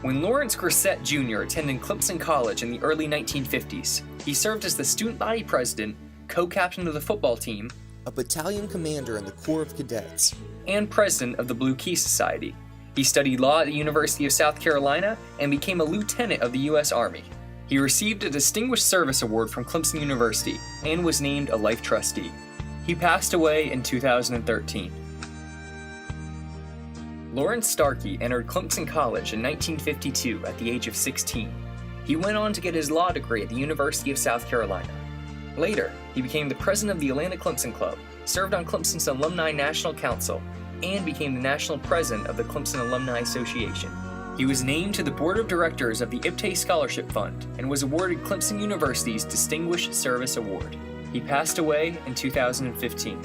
When Lawrence Grissett Jr. attended Clemson College in the early 1950s, he served as the student body president, co-captain of the football team, a battalion commander in the Corps of Cadets, and president of the Blue Key Society. He studied law at the University of South Carolina and became a lieutenant of the U.S. Army. He received a Distinguished Service Award from Clemson University and was named a life trustee. He passed away in 2013. Lawrence Starkey entered Clemson College in 1952 at the age of 16. He went on to get his law degree at the University of South Carolina. Later, he became the president of the Atlanta Clemson Club, served on Clemson's Alumni National Council, and became the national president of the Clemson Alumni Association. He was named to the board of directors of the IPTAY Scholarship Fund and was awarded Clemson University's Distinguished Service Award. He passed away in 2015.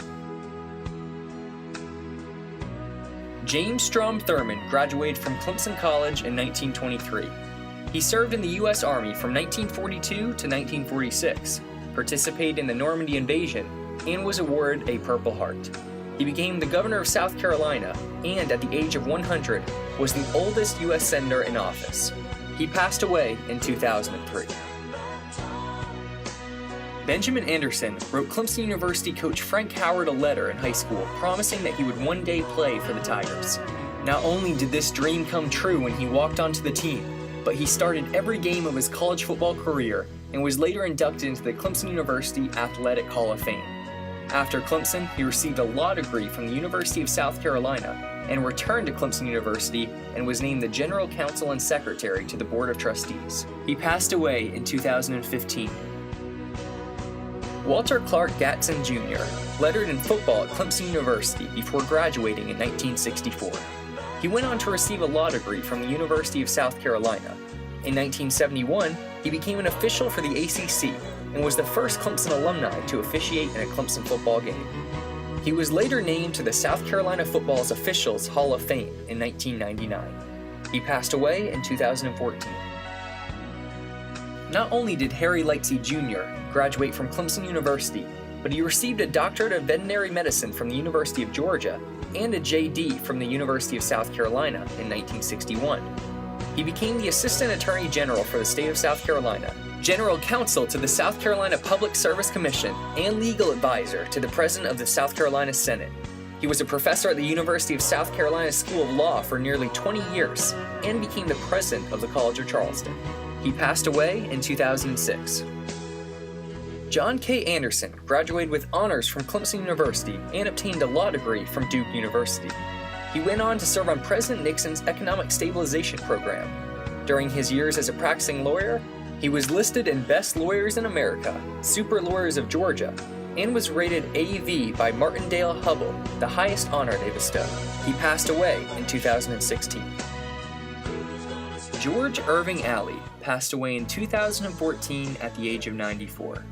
James Strom Thurmond graduated from Clemson College in 1923. He served in the U.S. Army from 1942 to 1946, participated in the Normandy invasion, and was awarded a Purple Heart. He became the governor of South Carolina and, at the age of 100, was the oldest U.S. senator in office. He passed away in 2003. Benjamin Anderson wrote Clemson University coach Frank Howard a letter in high school promising that he would one day play for the Tigers. Not only did this dream come true when he walked onto the team, but he started every game of his college football career and was later inducted into the Clemson University Athletic Hall of Fame. After Clemson, he received a law degree from the University of South Carolina and returned to Clemson University and was named the General Counsel and Secretary to the Board of Trustees. He passed away in 2015. Walter Clark Gadsden Jr. lettered in football at Clemson University before graduating in 1964. He went on to receive a law degree from the University of South Carolina. In 1971, he became an official for the ACC and was the first Clemson alumni to officiate in a Clemson football game. He was later named to the South Carolina Football's Officials Hall of Fame in 1999. He passed away in 2014. Not only did Harry Lightsey Jr. graduate from Clemson University, but he received a doctorate of veterinary medicine from the University of Georgia and a JD from the University of South Carolina in 1961. He became the Assistant Attorney General for the state of South Carolina, General Counsel to the South Carolina Public Service Commission, and legal advisor to the President of the South Carolina Senate. He was a professor at the University of South Carolina School of Law for nearly 20 years and became the President of the College of Charleston. He passed away in 2006. John K. Anderson graduated with honors from Clemson University and obtained a law degree from Duke University. He went on to serve on President Nixon's Economic Stabilization Program. During his years as a practicing lawyer, he was listed in Best Lawyers in America, Super Lawyers of Georgia, and was rated AV by Martindale-Hubbell, the highest honor they bestow. He passed away in 2016. George Irving Alley passed away in 2014 at the age of 94.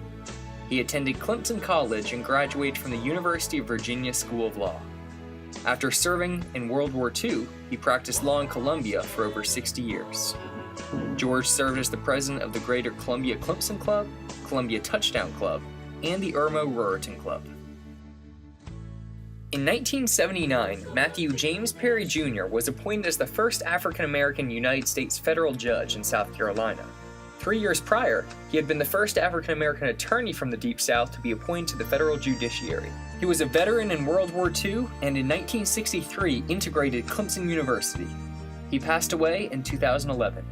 He attended Clemson College and graduated from the University of Virginia School of Law. After serving in World War II, he practiced law in Columbia for over 60 years. George served as the president of the Greater Columbia Clemson Club, Columbia Touchdown Club, and the Irmo Ruritan Club. In 1979, Matthew James Perry Jr. was appointed as the first African-American United States federal judge in South Carolina. 3 years prior, he had been the first African-American attorney from the Deep South to be appointed to the federal judiciary. He was a veteran in World War II and in 1963 integrated Clemson University. He passed away in 2011.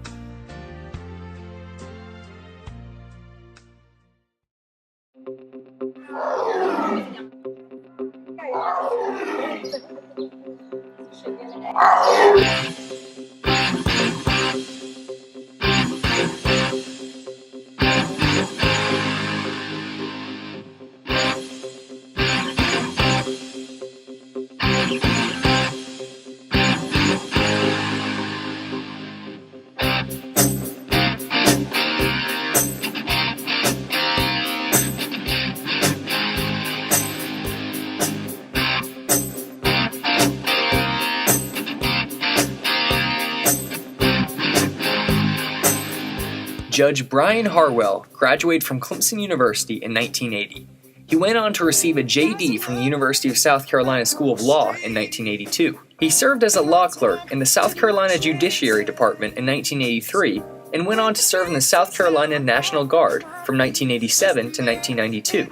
Judge Brian Harwell graduated from Clemson University in 1980. He went on to receive a JD from the University of South Carolina School of Law in 1982. He served as a law clerk in the South Carolina Judiciary Department in 1983 and went on to serve in the South Carolina National Guard from 1987 to 1992.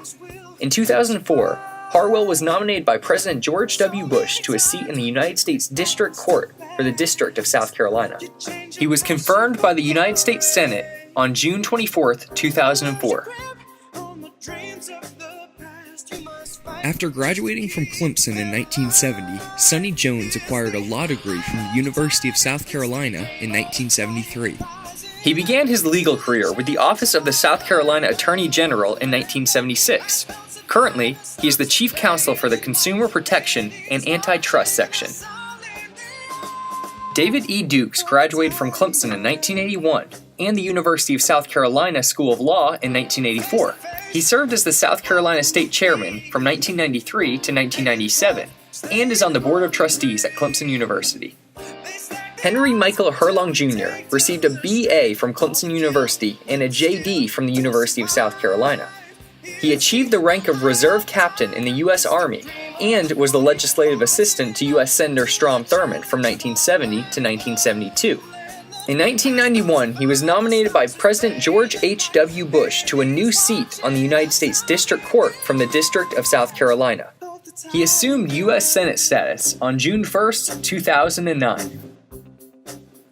In 2004, Harwell was nominated by President George W. Bush to a seat in the United States District Court for the District of South Carolina. He was confirmed by the United States Senate on June 24, 2004. After graduating from Clemson in 1970, Sonny Jones acquired a law degree from the University of South Carolina in 1973. He began his legal career with the Office of the South Carolina Attorney General in 1976. Currently, he is the Chief Counsel for the Consumer Protection and Antitrust Section. David E. Dukes graduated from Clemson in 1981 and the University of South Carolina School of Law in 1984. He served as the South Carolina State Chairman from 1993 to 1997 and is on the Board of Trustees at Clemson University. Henry Michael Herlong Jr. received a BA from Clemson University and a JD from the University of South Carolina. He achieved the rank of Reserve Captain in the U.S. Army and was the legislative assistant to U.S. Senator Strom Thurmond from 1970 to 1972. In 1991, he was nominated by President George H.W. Bush to a new seat on the United States District Court from the District of South Carolina. He assumed U.S. Senate status on June 1, 2009.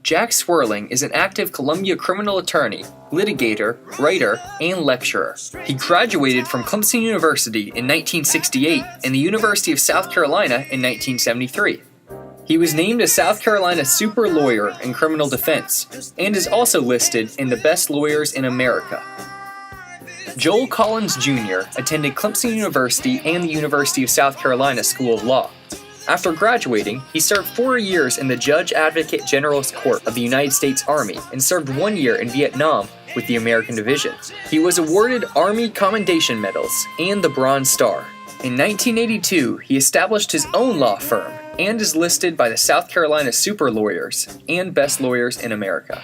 Jack Swerling is an active Columbia criminal attorney, litigator, writer, and lecturer. He graduated from Clemson University in 1968 and the University of South Carolina in 1973. He was named a South Carolina Super Lawyer in Criminal Defense and is also listed in the Best Lawyers in America. Joel Collins Jr. attended Clemson University and the University of South Carolina School of Law. After graduating, he served 4 years in the Judge Advocate General's Court of the United States Army and served 1 year in Vietnam with the American Division. He was awarded Army Commendation Medals and the Bronze Star. In 1982, he established his own law firm and is listed by the South Carolina Super Lawyers and Best Lawyers in America.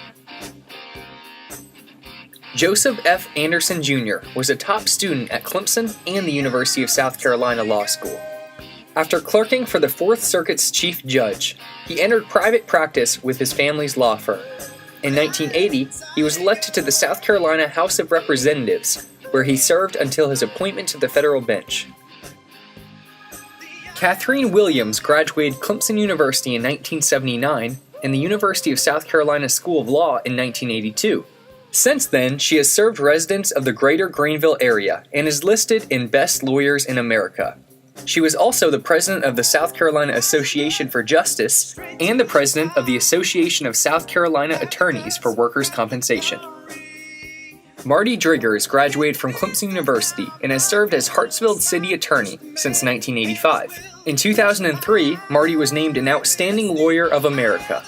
Joseph F. Anderson Jr. was a top student at Clemson and the University of South Carolina Law School. After clerking for the Fourth Circuit's chief judge, he entered private practice with his family's law firm. In 1980, he was elected to the South Carolina House of Representatives, where he served until his appointment to the federal bench. Catherine Williams graduated Clemson University in 1979 and the University of South Carolina School of Law in 1982. Since then, she has served residents of the greater Greenville area and is listed in Best Lawyers in America. She was also the president of the South Carolina Association for Justice and the president of the Association of South Carolina Attorneys for Workers' Compensation. Marty Driggers graduated from Clemson University and has served as Hartsville City Attorney since 1985. In 2003, Marty was named an Outstanding Lawyer of America.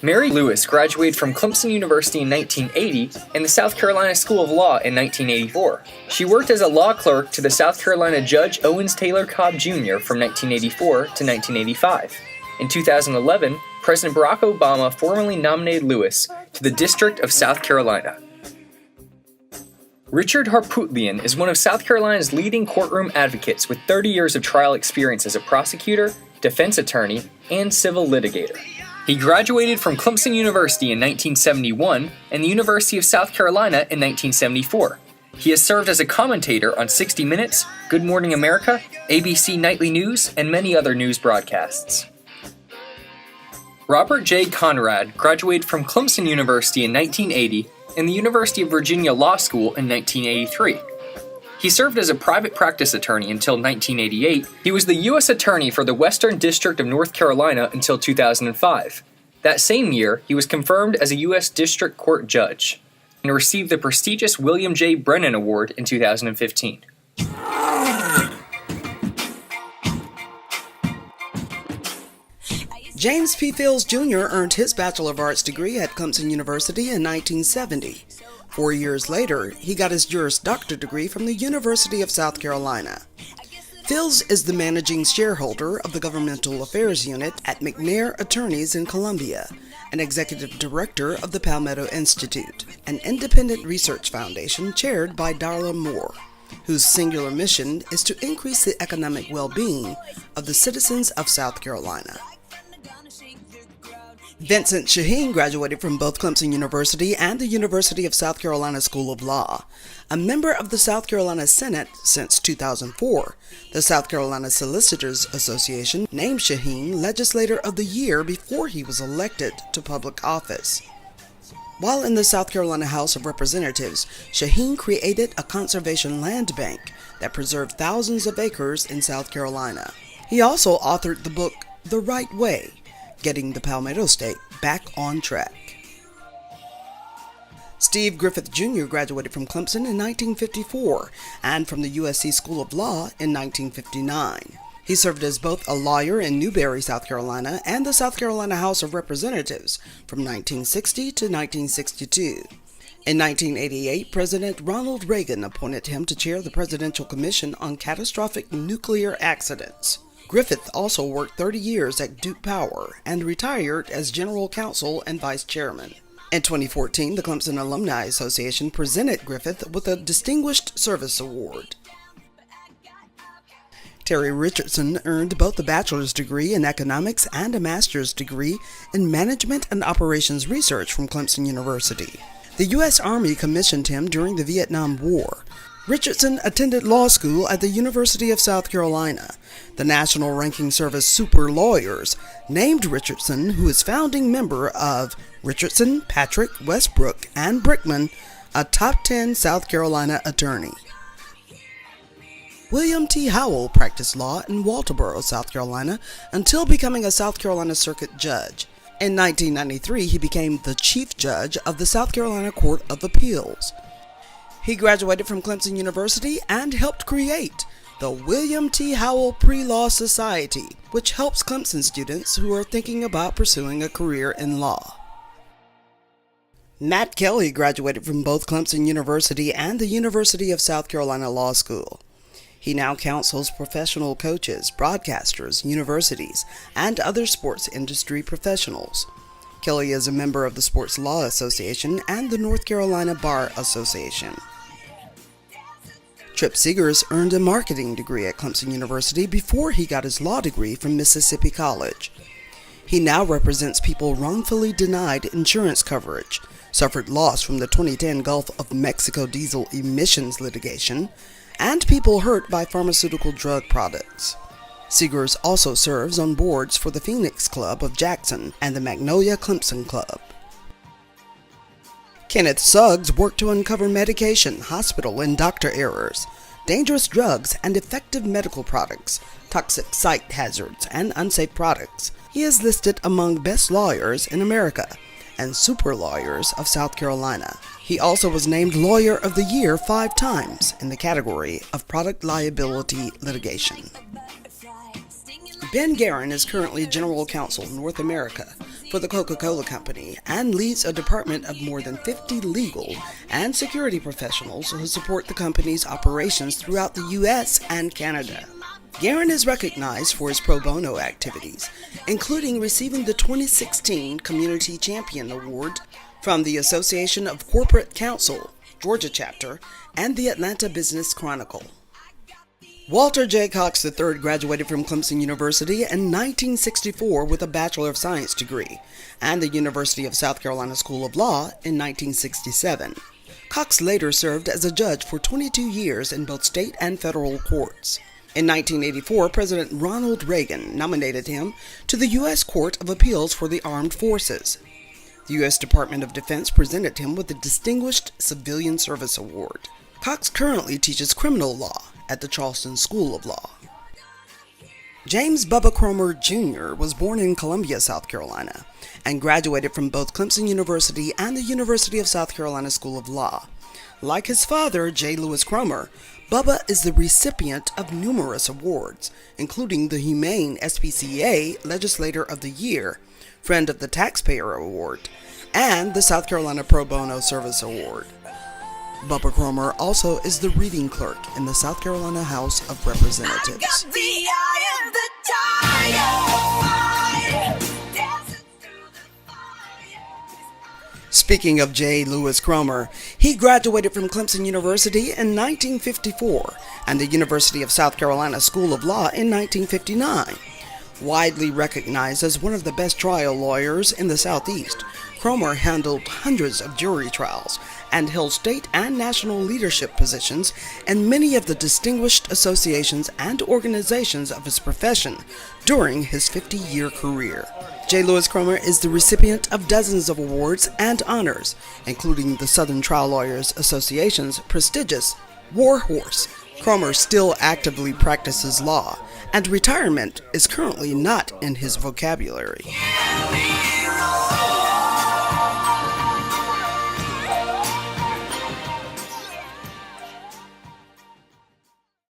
Mary Lewis graduated from Clemson University in 1980 and the South Carolina School of Law in 1984. She worked as a law clerk to the South Carolina Judge Owens Taylor Cobb Jr. from 1984 to 1985. In 2011, President Barack Obama formally nominated Lewis to the District of South Carolina. Richard Harpootlian is one of South Carolina's leading courtroom advocates with 30 years of trial experience as a prosecutor, defense attorney, and civil litigator. He graduated from Clemson University in 1971 and the University of South Carolina in 1974. He has served as a commentator on 60 Minutes, Good Morning America, ABC Nightly News, and many other news broadcasts. Robert J. Conrad graduated from Clemson University in 1980 and the University of Virginia Law School in 1983. He served as a private practice attorney until 1988. He was the U.S. Attorney for the Western District of North Carolina until 2005. That same year, he was confirmed as a U.S. District Court Judge and received the prestigious William J. Brennan Award in 2015. James P. Fields Jr. earned his Bachelor of Arts degree at Clemson University in 1970. 4 years later, he got his Juris Doctor degree from the University of South Carolina. Fields is the managing shareholder of the Governmental Affairs Unit at McNair Attorneys in Columbia, and executive director of the Palmetto Institute, an independent research foundation chaired by Darla Moore. whose singular mission is to increase the economic well-being of the citizens of South Carolina. Vincent Shaheen graduated from both Clemson University and the University of South Carolina School of Law. A member of the South Carolina Senate since 2004, the South Carolina Solicitors Association named Shaheen Legislator of the Year before he was elected to public office. While in the South Carolina House of Representatives, Shaheen created a conservation land bank that preserved thousands of acres in South Carolina. He also authored the book The Right Way, Getting the Palmetto State Back on Track. Steve Griffith Jr. graduated from Clemson in 1954 and from the USC School of Law in 1959. He served as both a lawyer in Newberry, South Carolina, and the South Carolina House of Representatives from 1960 to 1962. In 1988, President Ronald Reagan appointed him to chair the Presidential Commission on Catastrophic Nuclear Accidents. Griffith also worked 30 years at Duke Power and retired as General Counsel and Vice Chairman. In 2014, the Clemson Alumni Association presented Griffith with a Distinguished Service Award. Terry Richardson earned both a bachelor's degree in economics and a master's degree in management and operations research from Clemson University. The U.S. Army commissioned him during the Vietnam War. Richardson attended law school at the University of South Carolina. The National Ranking Service Super Lawyers named Richardson, who is founding member of Richardson, Patrick, Westbrook, and Brickman, a top 10 South Carolina attorney. William T. Howell practiced law in Walterboro, South Carolina, until becoming a South Carolina Circuit Judge. In 1993, he became the Chief Judge of the South Carolina Court of Appeals. He graduated from Clemson University and helped create the William T. Howell Pre-Law Society, which helps Clemson students who are thinking about pursuing a career in law. Matt Kelly graduated from both Clemson University and the University of South Carolina Law School. He now counsels professional coaches, broadcasters, universities, and other sports industry professionals. Kelly is a member of the Sports Law Association and the North Carolina Bar Association. Trip Seegers earned a marketing degree at Clemson University before he got his law degree from Mississippi College. He now represents people wrongfully denied insurance coverage, suffered loss from the 2010 Gulf of Mexico diesel emissions litigation, and people hurt by pharmaceutical drug products. Seegers also serves on boards for the Phoenix Club of Jackson and the Magnolia Clemson Club. Kenneth Suggs worked to uncover medication, hospital and doctor errors, dangerous drugs and effective medical products, toxic site hazards, and unsafe products. He is listed among best lawyers in America and super lawyers of South Carolina. He also was named Lawyer of the Year 5 times in the category of product liability litigation. Ben Guerin is currently General Counsel North America for the Coca-Cola Company and leads a department of more than 50 legal and security professionals who support the company's operations throughout the U.S. and Canada. Guerin is recognized for his pro bono activities, including receiving the 2016 Community Champion Award from the Association of Corporate Counsel, Georgia Chapter, and the Atlanta Business Chronicle. Walter J. Cox III graduated from Clemson University in 1964 with a Bachelor of Science degree and the University of South Carolina School of Law in 1967. Cox later served as a judge for 22 years in both state and federal courts. In 1984, President Ronald Reagan nominated him to the U.S. Court of Appeals for the Armed Forces. The U.S. Department of Defense presented him with the Distinguished Civilian Service Award. Cox currently teaches criminal law at the Charleston School of Law. James Bubba Cromer Jr. was born in Columbia, South Carolina, and graduated from both Clemson University and the University of South Carolina School of Law. Like his father, J. Lewis Cromer, Bubba is the recipient of numerous awards, including the Humane SPCA Legislator of the Year, Friend of the Taxpayer Award, and the South Carolina Pro Bono Service Award. Bubba Cromer also is the reading clerk in the South Carolina House of Representatives. Speaking of J. Lewis Cromer, he graduated from Clemson University in 1954 and the University of South Carolina School of Law in 1959. Widely recognized as one of the best trial lawyers in the Southeast, Cromer handled hundreds of jury trials and held state and national leadership positions in many of the distinguished associations and organizations of his profession during his 50-year career. J. Lewis Cromer is the recipient of dozens of awards and honors, including the Southern Trial Lawyers Association's prestigious War Horse. Cromer still actively practices law, and retirement is currently not in his vocabulary.